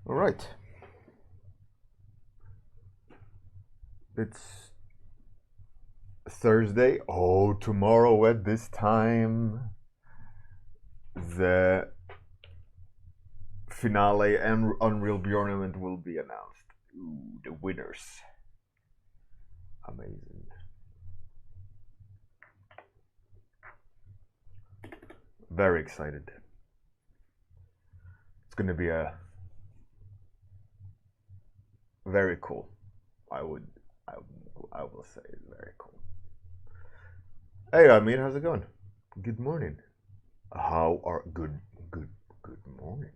All right. It's Thursday. Oh, tomorrow at this time, the finale and Unreal Bjorn event will be announced. Ooh, the winners. Amazing. Very excited. It's gonna be a very cool. I would, I, I will say very cool. Hey, Amir, how's it going? Good morning. How are good morning.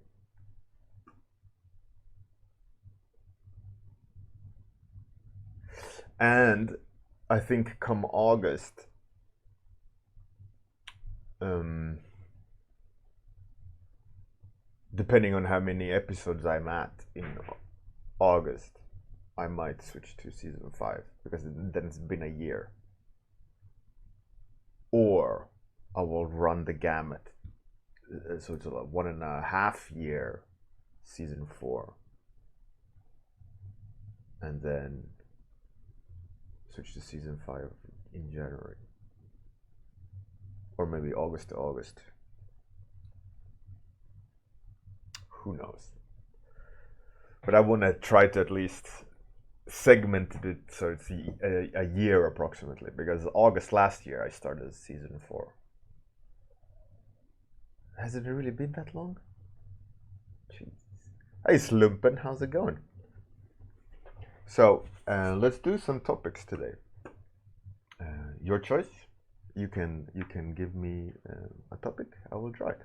And I think come August, um, depending on how many episodes I'm at in August, I might switch to season 5 because then it's been a year. Or I will run the gamut. So it's a 1.5 year season 4. And then switch to season 5 in January. Or maybe August to August. Who knows? But I want to try to at least segment it so it's a year approximately, because August last year I started season 4. Has it really been that long? Jeez. Hey Slumpen, how's it going? So let's do some topics today. Your choice. You can give me a topic. I will draw it.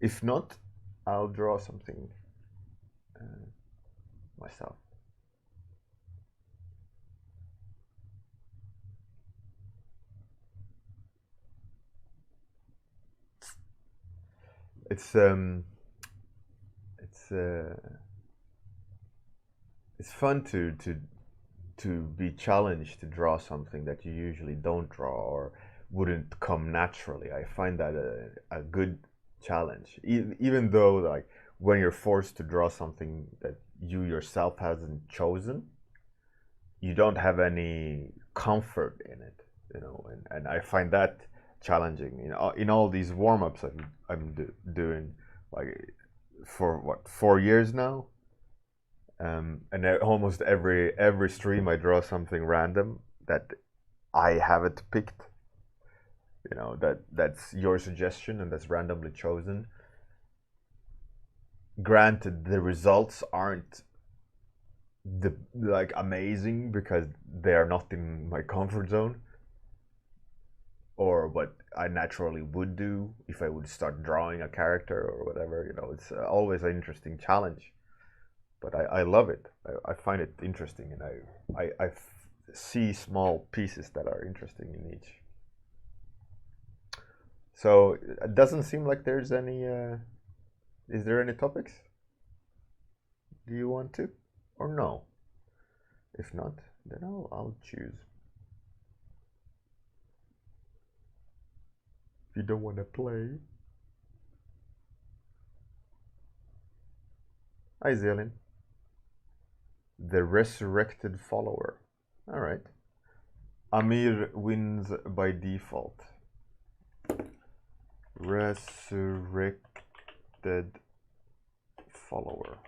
If not, I'll draw something myself. It's fun to be challenged to draw something that you usually don't draw or wouldn't come naturally. I find that a good challenge, even though like when you're forced to draw something that you yourself hasn't chosen, you don't have any comfort in it, and I find that challenging. In all these warm-ups I'm doing, like for what, 4 years now. And almost every stream I draw something random that I haven't picked. That's your suggestion and that's randomly chosen. Granted, the results aren't like amazing because they are not in my comfort zone or what I naturally would do if I would start drawing a character or whatever. It's always an interesting challenge. But I love it. I find it interesting, and I see small pieces that are interesting in each. So it doesn't seem like there's any. Is there any topics? Do you want to, or no? If not, then I'll choose. If you don't want to play. Hi, Zelin. The resurrected follower. All right. Amir wins by default. Resurrected follower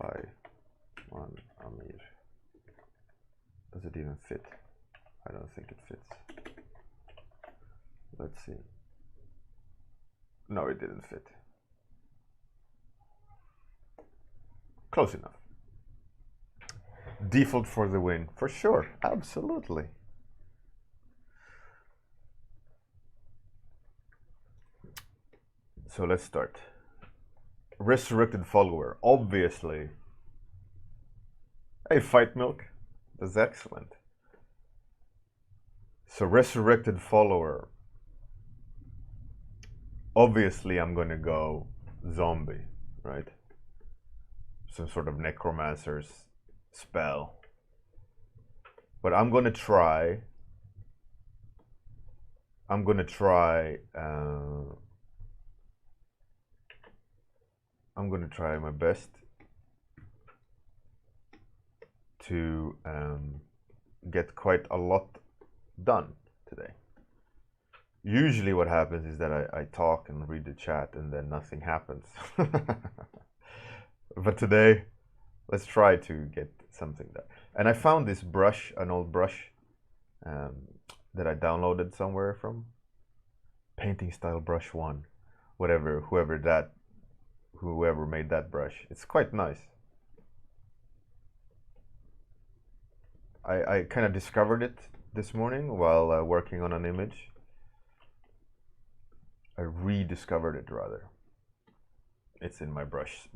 by one Amir. Does it even fit? I don't think it fits. Let's see. No, it didn't fit. Close enough. Default for the win, for sure, absolutely. So let's start. Resurrected follower, obviously. Hey, Fight Milk, that's excellent. So resurrected follower. Obviously, I'm gonna go zombie, right? Some sort of necromancer's spell. But I'm gonna try I'm gonna try my best to get quite a lot done today. Usually what happens is that I talk and read the chat and then nothing happens. But today, let's try to get something done. And I found this brush, an old brush that I downloaded somewhere from. Painting style brush 1. Whoever made that brush. It's quite nice. I kind of discovered it this morning while working on an image. I rediscovered it rather. It's in my brush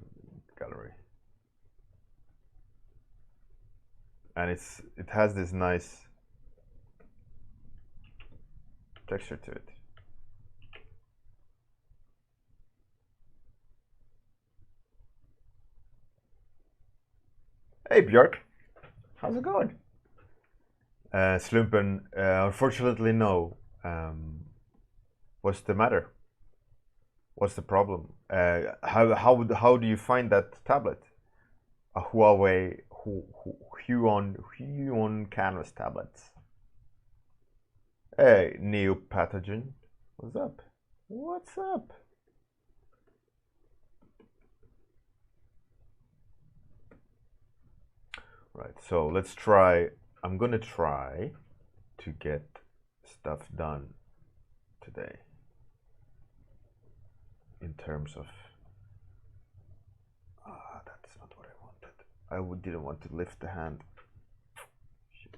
gallery. And it has this nice texture to it. Hey Bjorn, how's it going? Slumpen, unfortunately no. What's the matter? What's the problem? How do you find that tablet? A Huawei Huon Canvas tablets. Hey, Neopathogen, what's up? What's up? Right, so let's try. I'm gonna try to get stuff done today in terms of that's not what I wanted. I didn't want to lift the hand. Shit.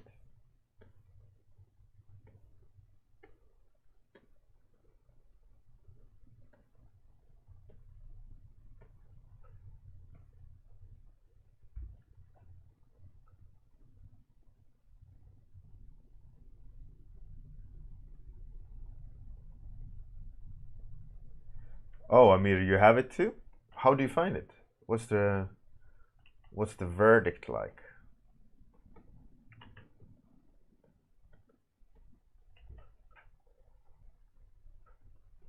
Oh, Amir, you have it too? How do you find it? What's the verdict like?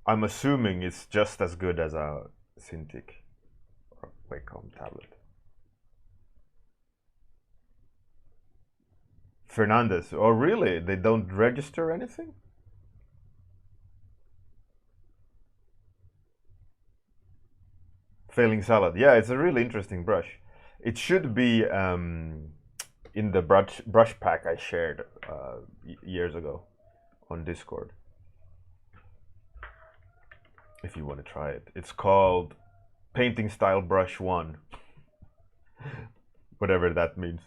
I'm assuming it's just as good as a Cintiq or Wacom tablet. Fernandez, oh really? They don't register anything? Failing Salad, yeah, it's a really interesting brush. It should be in the brush pack I shared years ago on Discord. If you want to try it, it's called Painting Style Brush 1. Whatever that means.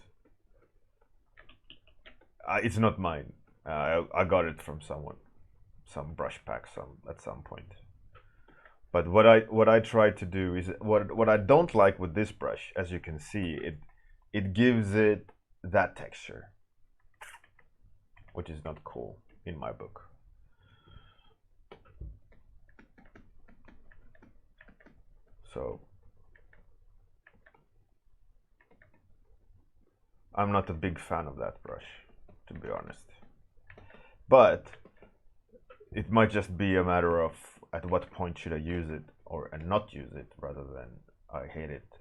It's not mine. I got it from someone, some brush pack, at some point. But what I try to do is what I don't like with this brush, as you can see, it gives it that texture, which is not cool in my book. So I'm not a big fan of that brush, to be honest. But it might just be a matter of at what point should I use it or and not use it, rather than I hate it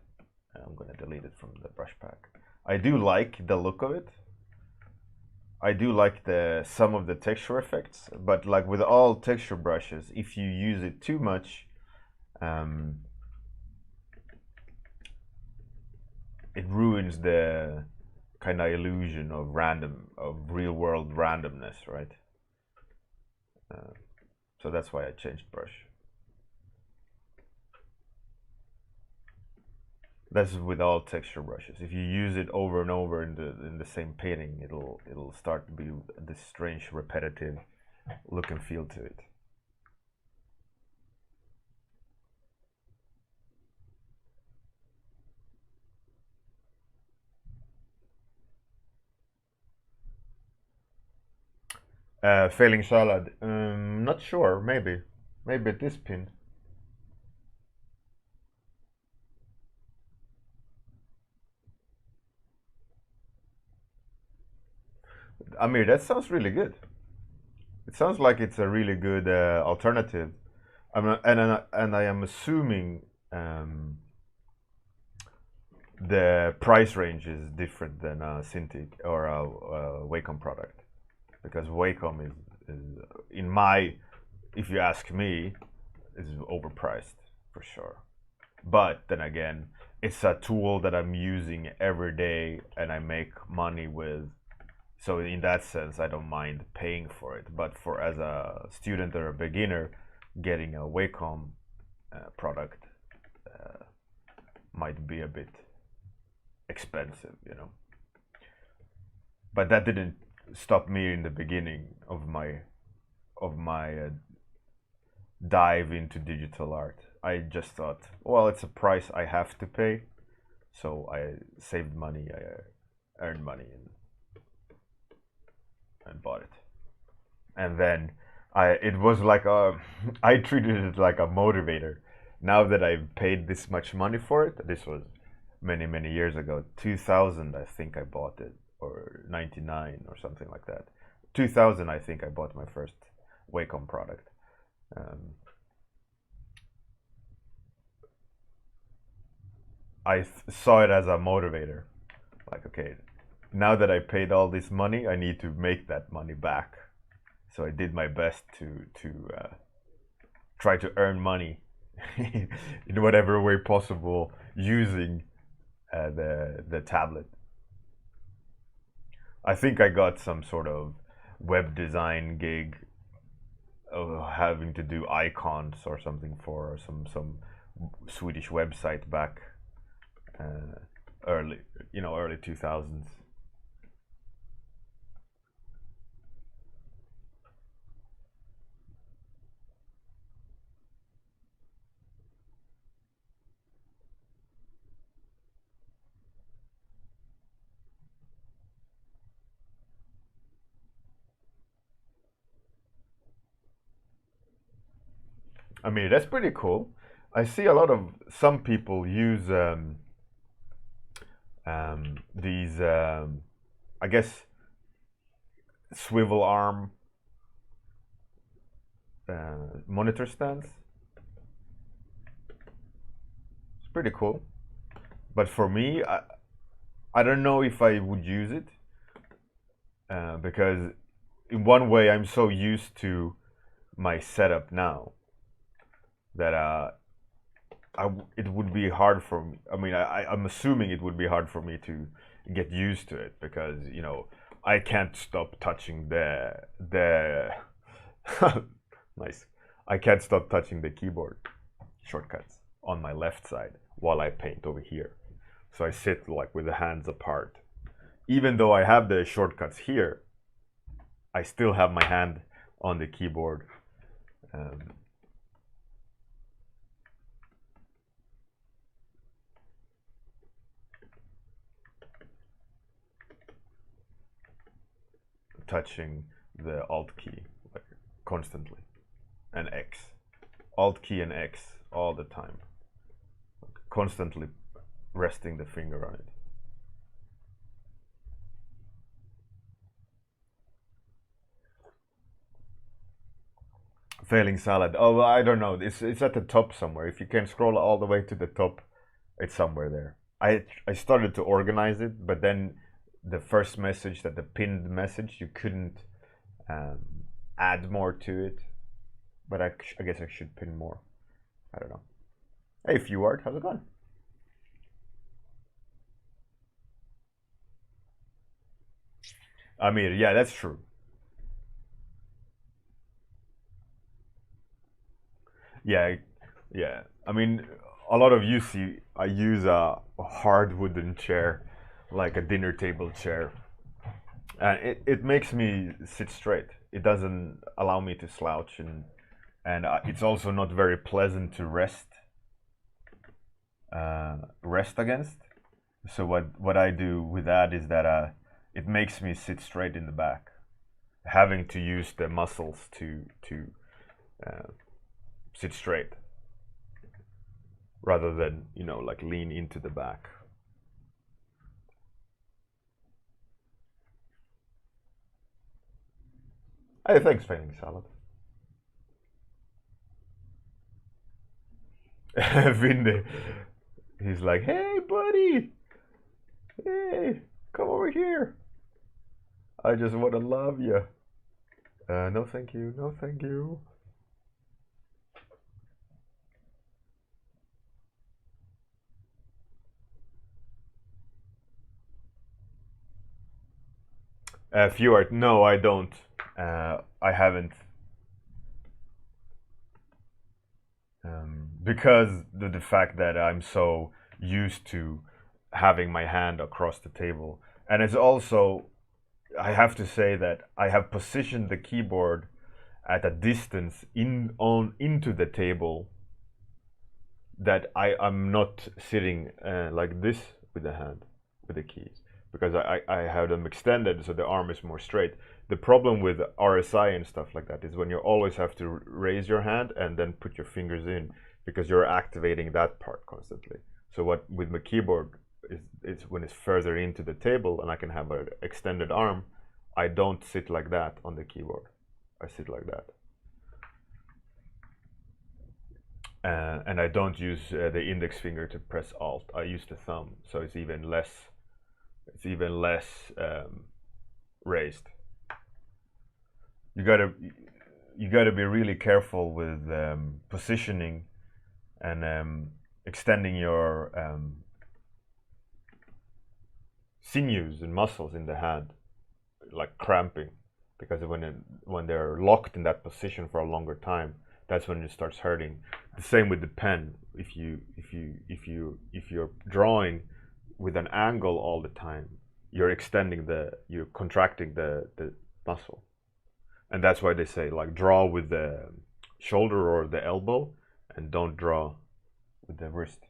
and I'm gonna delete it from the brush pack. I do like the look of it. I do like some of the texture effects, but like with all texture brushes, if you use it too much, it ruins the kind of illusion of real world randomness, right? So that's why I changed brush. That's with all texture brushes. If you use it over and over in the same painting, it'll start to be this strange repetitive look and feel to it. Failing salad. Not sure. Maybe at this pin. Amir, that sounds really good. It sounds like it's a really good alternative. And I am assuming the price range is different than a Cintiq or a Wacom product, because Wacom is in my, if you ask me, is overpriced for sure. But then again, it's a tool that I'm using every day and I make money with. So in that sense, I don't mind paying for it. But for as a student or a beginner, getting a Wacom product might be a bit expensive, you know. But that didn't stop me in the beginning of my dive into digital art. I just thought, well, it's a price I have to pay, so I saved money, I earned money, and bought it. And then it was like a, I treated it like a motivator. Now that I've paid this much money for it, this was many years ago, 2000, I think I bought it, or 99 or something like that. 2000, I think I bought my first Wacom product. I saw it as a motivator. Like, okay, now that I paid all this money, I need to make that money back. So I did my best to try to earn money in whatever way possible using the tablet. I think I got some sort of web design gig of having to do icons or something for some Swedish website back early 2000s. I mean, that's pretty cool. I see a lot of some people use these, I guess, swivel arm monitor stands. It's pretty cool. But for me, I don't know if I would use it because in one way I'm so used to my setup now that it would be hard for me. I mean, I'm assuming it would be hard for me to get used to it because I can't stop touching the nice. I can't stop touching the keyboard shortcuts on my left side while I paint over here. So I sit like with the hands apart. Even though I have the shortcuts here, I still have my hand on the keyboard. Touching the Alt key like constantly, and X, Alt key and X all the time, constantly resting the finger on it. Failing salad. Oh, well, I don't know. It's at the top somewhere. If you can scroll all the way to the top, it's somewhere there. I started to organize it, but then the first message, that the pinned message, you couldn't add more to it. But I guess I should pin more. I don't know. Hey, Fjord, how's it going? I mean, yeah, that's true. Yeah, yeah. I mean, a lot of you see, I use a hard wooden chair, like a dinner table chair, and it makes me sit straight. It doesn't allow me to slouch, and it's also not very pleasant to rest against. So what I do with that is that it makes me sit straight in the back, having to use the muscles to uh, sit straight rather than like lean into the back. Hey, thanks, Failing Salad. Vinde, he's like, hey, buddy. Hey, come over here. I just want to love you. No, thank you. No, thank you. Few art. No, I don't. I haven't. Because the fact that I'm so used to having my hand across the table. And it's also, I have to say that I have positioned the keyboard at a distance into the table that I'm not sitting like this with the hand, with the keys, because I have them extended so the arm is more straight. The problem with RSI and stuff like that is when you always have to raise your hand and then put your fingers in, because you're activating that part constantly. So what with my keyboard is when it's further into the table and I can have an extended arm, I don't sit like that on the keyboard. I sit like that. And I don't use the index finger to press Alt. I use the thumb, so it's even less. It's even less raised. You gotta be really careful with positioning and extending your sinews and muscles in the hand, like cramping, because when they're locked in that position for a longer time, that's when it starts hurting. The same with the pen. If you're drawing with an angle all the time, you're contracting the muscle, and that's why they say like draw with the shoulder or the elbow, and don't draw with the wrist.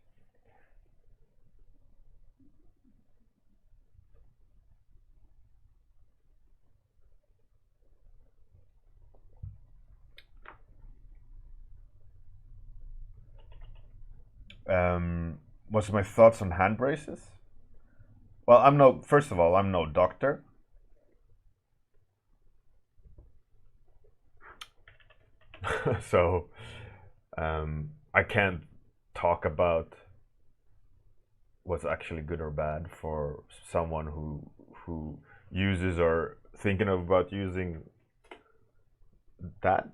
What's my thoughts on hand braces? Well, first of all, I'm no doctor. So I can't talk about what's actually good or bad for someone who uses or thinking about using that.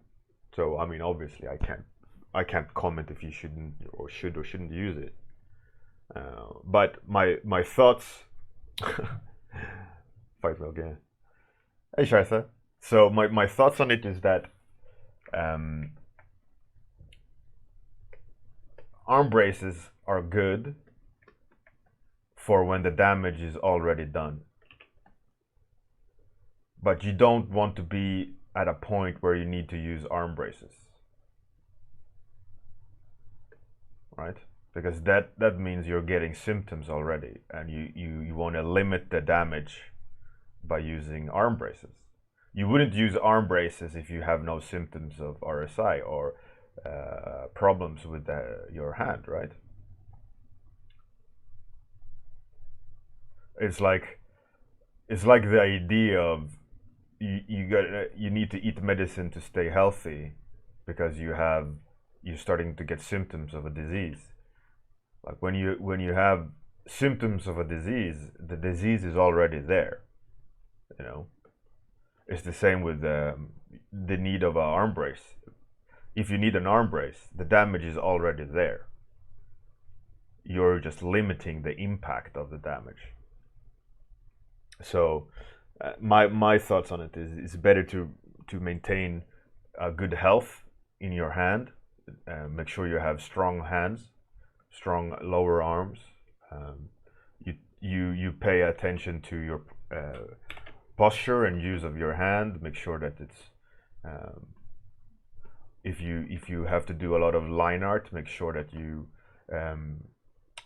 So I mean, obviously, I can't comment if you should or shouldn't use it. But my thoughts. Fight well again. Hey, Shartha. So my thoughts on it is that arm braces are good for when the damage is already done. But you don't want to be at a point where you need to use arm braces. Right? Because that means you're getting symptoms already, and you want to limit the damage by using arm braces. You wouldn't use arm braces if you have no symptoms of RSI or problems with your hand, right? It's like the idea of you need to eat medicine to stay healthy because you're starting to get symptoms of a disease. Like when you have symptoms of a disease, the disease is already there. You know, it's the same with the need of an arm brace. If you need an arm brace, the damage is already there. You're just limiting the impact of the damage. So, my thoughts on it is it's better to maintain a good health in your hand. Make sure you have strong hands, strong lower arms. You pay attention to your posture and use of your hand. Make sure that it's if you have to do a lot of line art, make sure that you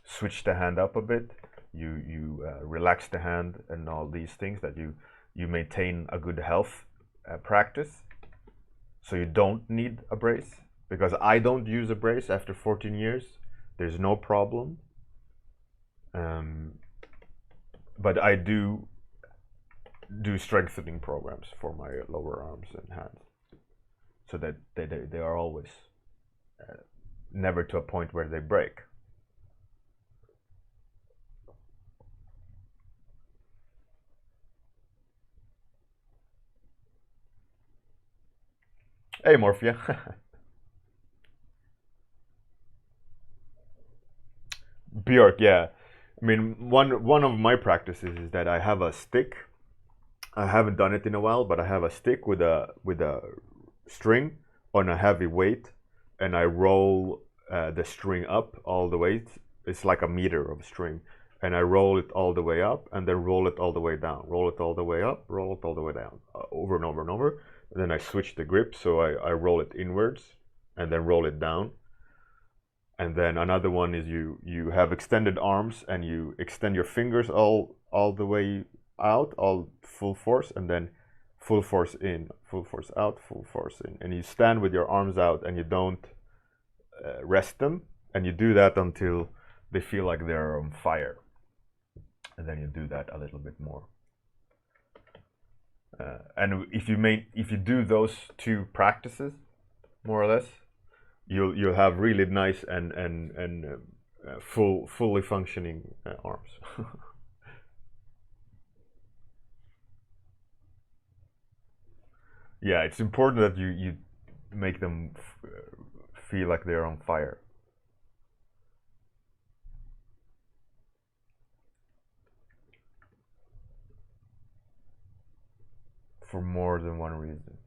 switch the hand up a bit. You relax the hand and all these things, that you maintain a good health practice, so you don't need a brace. Because I don't use a brace after 14 years. There's no problem. But I do strengthening programs for my lower arms and hands, so that they are always never to a point where they break. Hey, Morphia. Bjork, yeah. I mean, one of my practices is that I have a stick. I haven't done it in a while, but I have a stick with a string on a heavy weight, and I roll the string up all the way. It's like a meter of string, and I roll it all the way up, and then roll it all the way down. Roll it all the way up, roll it all the way down, over and over and over. And then I switch the grip, so I roll it inwards, and then roll it down. And then another one is you have extended arms, and you extend your fingers all the way out, all full force, and then full force in, full force out, full force in, and you stand with your arms out, and you don't rest them, and you do that until they feel like they're on fire, and then you do that a little bit more. And if you do those two practices, more or less, you'll have really nice and fully functioning arms. Yeah, it's important that you make them feel like they're on fire. For more than one reason.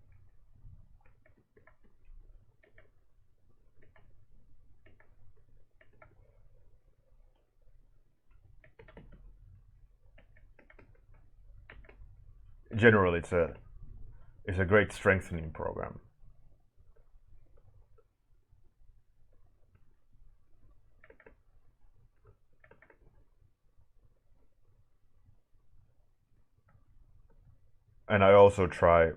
Generally, it's a great strengthening program. And I also try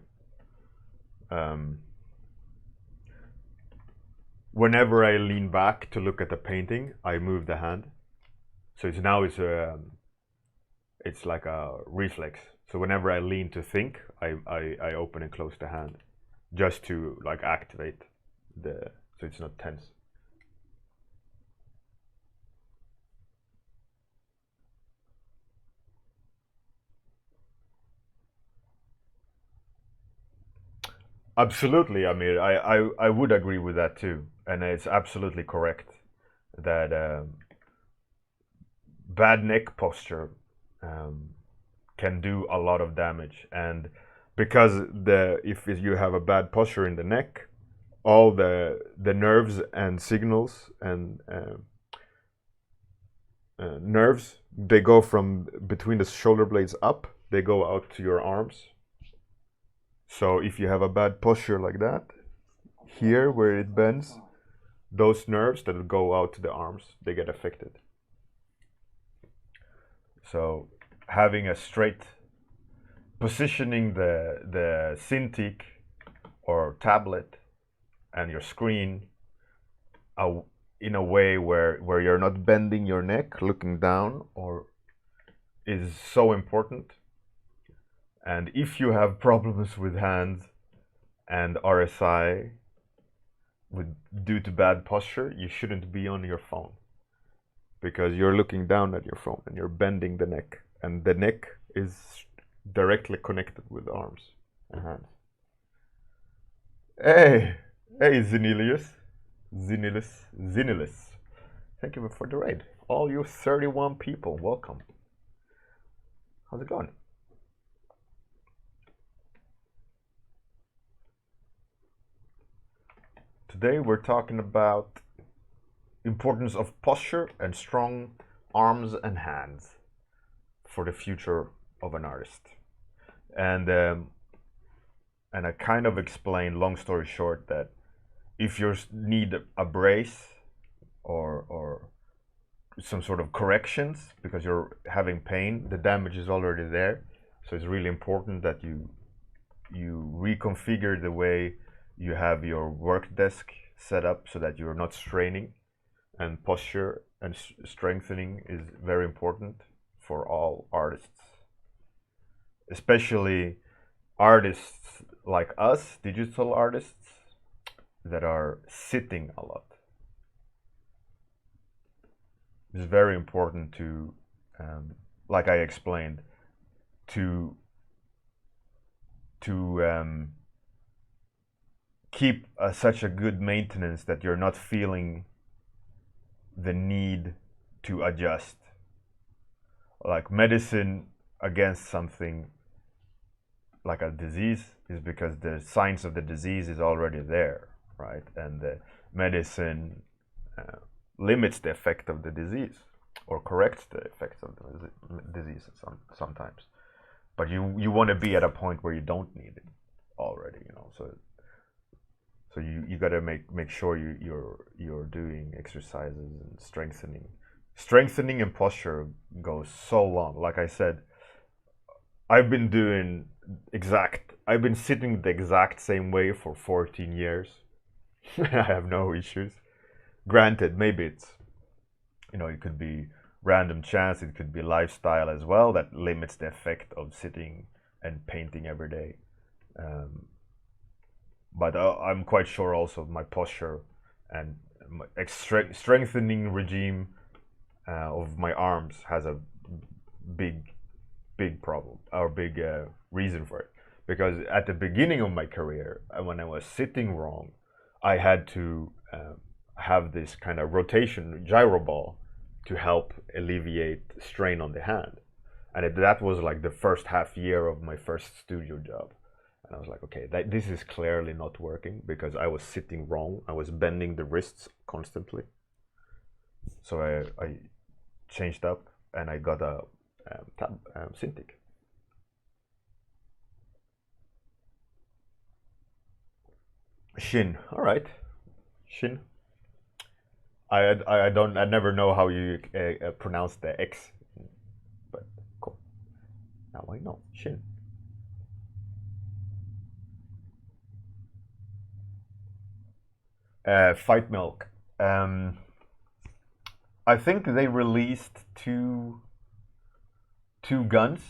whenever I lean back to look at the painting, I move the hand. So it's like a reflex. So whenever I lean to think, I open and close the hand, just to like activate so it's not tense. Absolutely. I mean, I would agree with that too, and it's absolutely correct that bad neck posture can do a lot of damage, and because if you have a bad posture in the neck, all the nerves and signals and nerves, they go from between the shoulder blades up, they go out to your arms. So if you have a bad posture like that, here where it bends, those nerves that go out to the arms, they get affected. So having a straight positioning the Cintiq or tablet and your screen in a way where you're not bending your neck looking down or is so important. And if you have problems with hands and RSI due to bad posture, you shouldn't be on your phone, because you're looking down at your phone and you're bending the neck, and the neck is directly connected with the arms and hands. Hey, Zinilus. Thank you for the raid. All you 31 people, welcome. How's it going? Today we're talking about importance of posture and strong arms and hands for the future of an artist. And I kind of explained, long story short, that if you need a brace or some sort of corrections because you're having pain, the damage is already there. So it's really important that you reconfigure the way you have your work desk set up so that you're not straining, and posture and strengthening is very important for all artists, especially artists like us, digital artists that are sitting a lot. It's very important to, like I explained, to keep such a good maintenance that you're not feeling the need to adjust. Like medicine against something like a disease is because the signs of the disease is already there, right? And the medicine limits the effect of the disease or corrects the effects of the disease sometimes. But you want to be at a point where you don't need it already, you know. So you got to make sure you're doing exercises and strengthening and posture goes so long. Like I said, I've been sitting the exact same way for 14 years. I have no issues. Granted, maybe it's, you know, it could be random chance, it could be lifestyle as well that limits the effect of sitting and painting every day. But I'm quite sure also my posture and my strengthening regime of my arms has a big problem or big reason for it. Because at the beginning of my career, when I was sitting wrong, I had to have this kind of rotation gyro ball to help alleviate strain on the hand. And that was like the first half year of my first studio job. And I was like, okay, this is clearly not working because I was sitting wrong. I was bending the wrists constantly. So I changed up and I got a Cintiq. Shin, all right, Shin. I never know how you pronounce the X, but cool. Now I know Shin. Fight Milk. I think they released two guns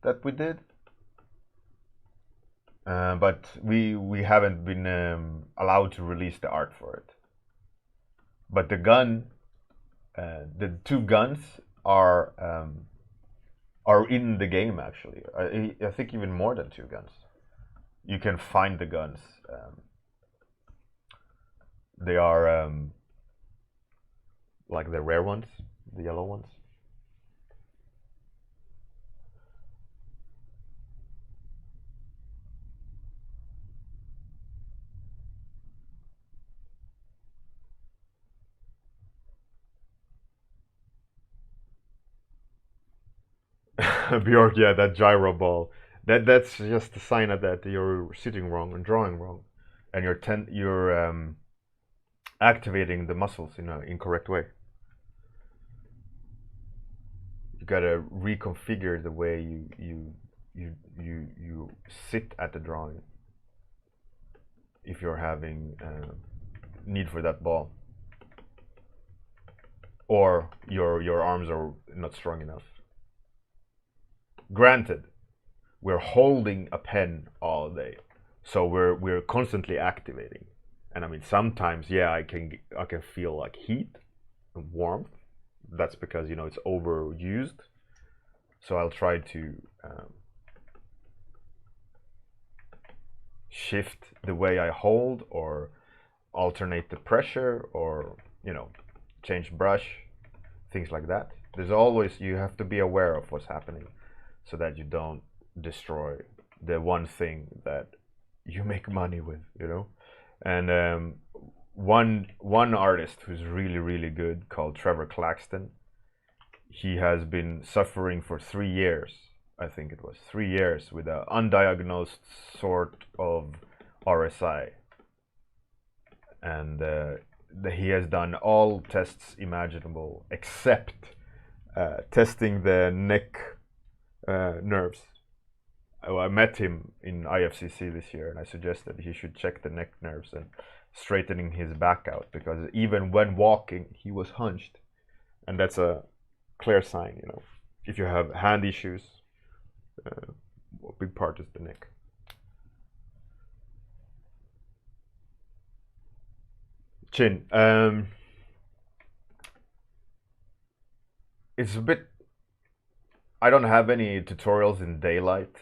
that we did, but we haven't been allowed to release the art for it. But the two guns are in the game actually. I think even more than two guns. You can find the guns. They are like the rare ones, the yellow ones. Bjorn, yeah, that gyro ball. That's just a sign of that you're sitting wrong and drawing wrong, and you're activating the muscles in an incorrect way. You gotta reconfigure the way you sit at the drawing if you're having need for that ball, or your arms are not strong enough. Granted, we're holding a pen all day, so we're constantly activating. And I mean, sometimes, yeah, I can feel like heat and warmth. That's because, you know, it's overused. So I'll try to shift the way I hold, or alternate the pressure, or, you know, change brush, things like that. There's always, you have to be aware of what's happening so that you don't destroy the one thing that you make money with, you know. And one artist who's really good, called Trevor Claxton, he has been suffering for 3 years, I think it was 3 years, with an undiagnosed sort of RSI. And he has done all tests imaginable except testing the neck nerves. I met him in IFCC this year, and I suggested he should check the neck nerves and straightening his back out, because even when walking, he was hunched, and that's a clear sign, you know. If you have hand issues, a big part is the neck. Chin. It's a bit. I don't have any tutorials in daylight,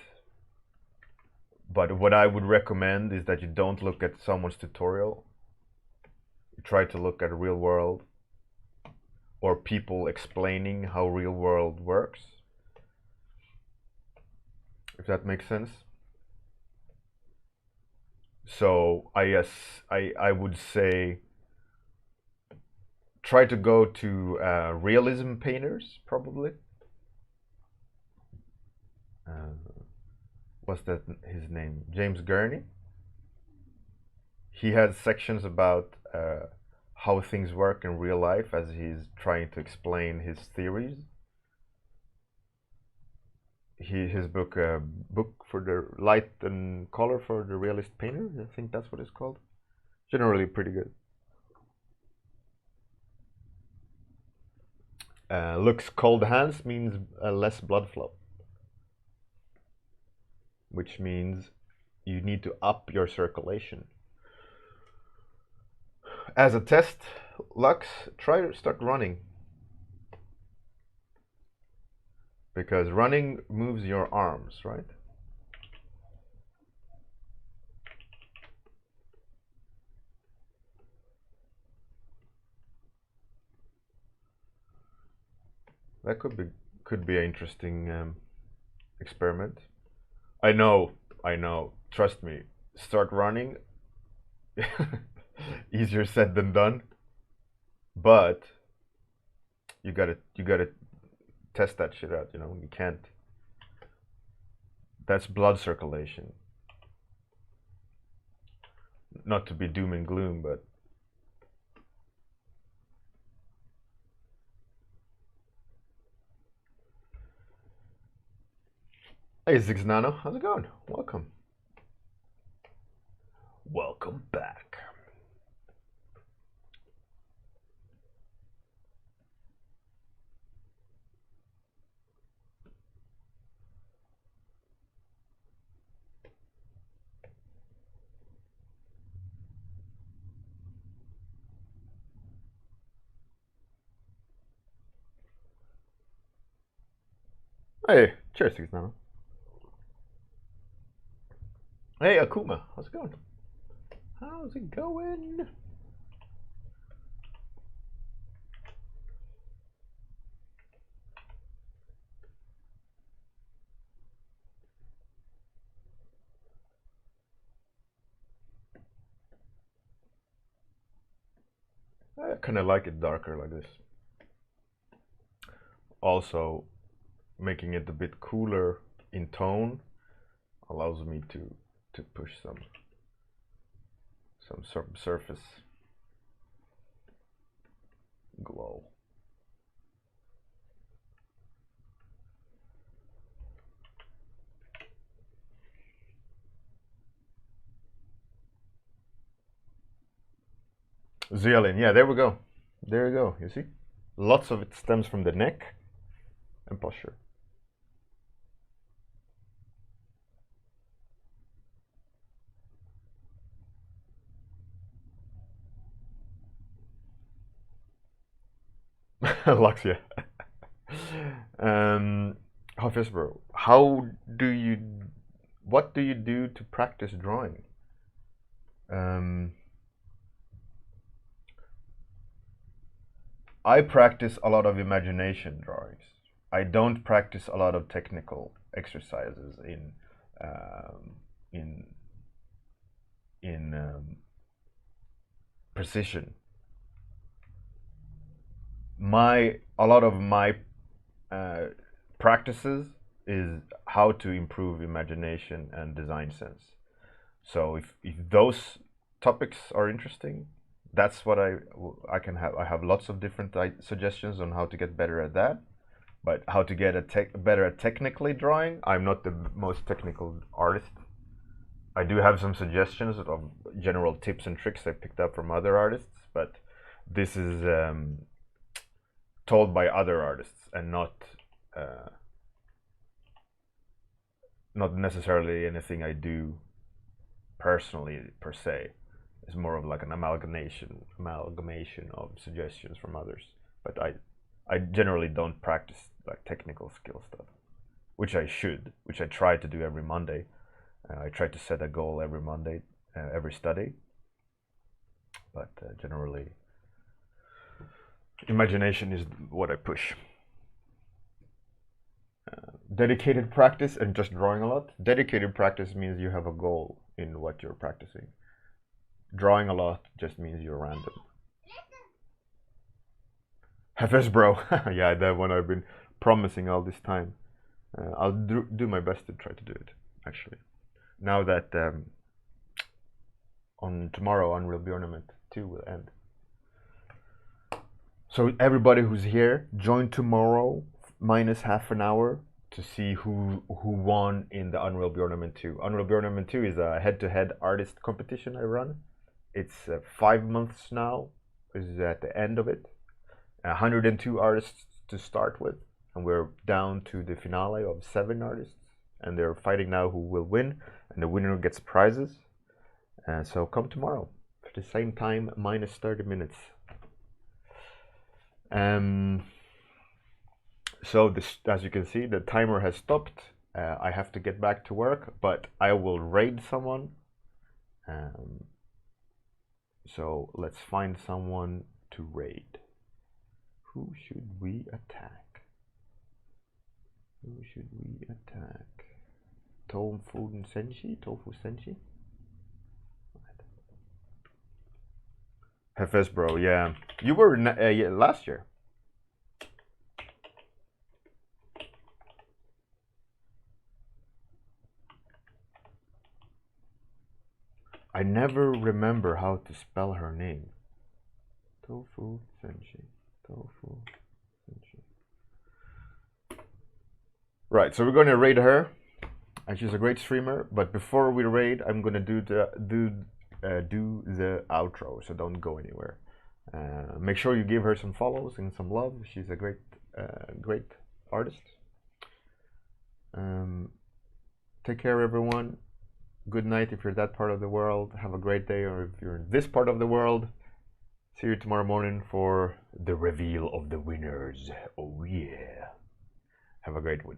But what I would recommend is that you don't look at someone's tutorial. You try to look at real world or people explaining how real world works, if that makes sense. So I would say try to go to realism painters, probably. What's that his name? James Gurney. He has sections about how things work in real life as he's trying to explain his theories. His book, book for the light and color for the realist painter. I think that's what it's called. Generally pretty good. Looks cold hands means less blood flow, which means you need to up your circulation. As a test, Lux, try to start running. Because running moves your arms, right? That could be an interesting experiment. I know. Trust me. Start running. Easier said than done. But you gotta test that shit out. You can't. That's blood circulation. Not to be doom and gloom, but hey, Ziggs Nano, how's it going? Welcome. Welcome back. Hey, cheers, Ziggs Nano. Hey, Akuma, how's it going? How's it going? I kind of like it darker like this. Also, making it a bit cooler in tone allows me to push some surface glow. Zeolin, yeah, there we go. There you go, you see? Lots of it stems from the neck and posture. Lux, yeah. Hafizbro, what do you do to practice drawing? I practice a lot of imagination drawings. I don't practice a lot of technical exercises in precision. A lot of my practices is how to improve imagination and design sense. So if those topics are interesting, that's what I can have. I have lots of different suggestions on how to get better at that. But how to get better at technically drawing, I'm not the most technical artist. I do have some suggestions of general tips and tricks I picked up from other artists, but this is told by other artists and not necessarily anything I do personally per se. It's more of like an amalgamation of suggestions from others. But I generally don't practice like technical skill stuff, which I should, which I try to do every Monday. I try to set a goal every Monday, every study, but generally, imagination is what I push. Dedicated practice and just drawing a lot. Dedicated practice means you have a goal in what you're practicing. Drawing a lot just means you're random. FS bro, yeah, that one I've been promising all this time. I'll do my best to try to do it, actually. Now that on tomorrow, Unreal Bjorn 2 will end. So everybody who's here, join tomorrow, minus half an hour, to see who won in the Unreal Bjorn 2. Unreal Bjorn 2 is a head-to-head artist competition I run. It's 5 months now, is at the end of it. 102 artists to start with, and we're down to the finale of 7 artists, and they're fighting now who will win, and the winner gets prizes. So come tomorrow at the same time, minus 30 minutes. So this, as you can see, the timer has stopped. I have to get back to work, but I will raid someone. So let's find someone to raid. Who should we attack? Who should we attack? Tofu Senshi? FS bro, yeah. You were yeah, last year. I never remember how to spell her name. Tofu Senshi. Right, so we're gonna raid her, and she's a great streamer. But before we raid, I'm gonna do the outro. So don't go anywhere. Make sure you give her some follows and some love. She's a great artist. Take care, everyone. Good night if you're that part of the world. Have a great day, or if you're in this part of the world. See you tomorrow morning for the reveal of the winners. Oh yeah. Have a great one.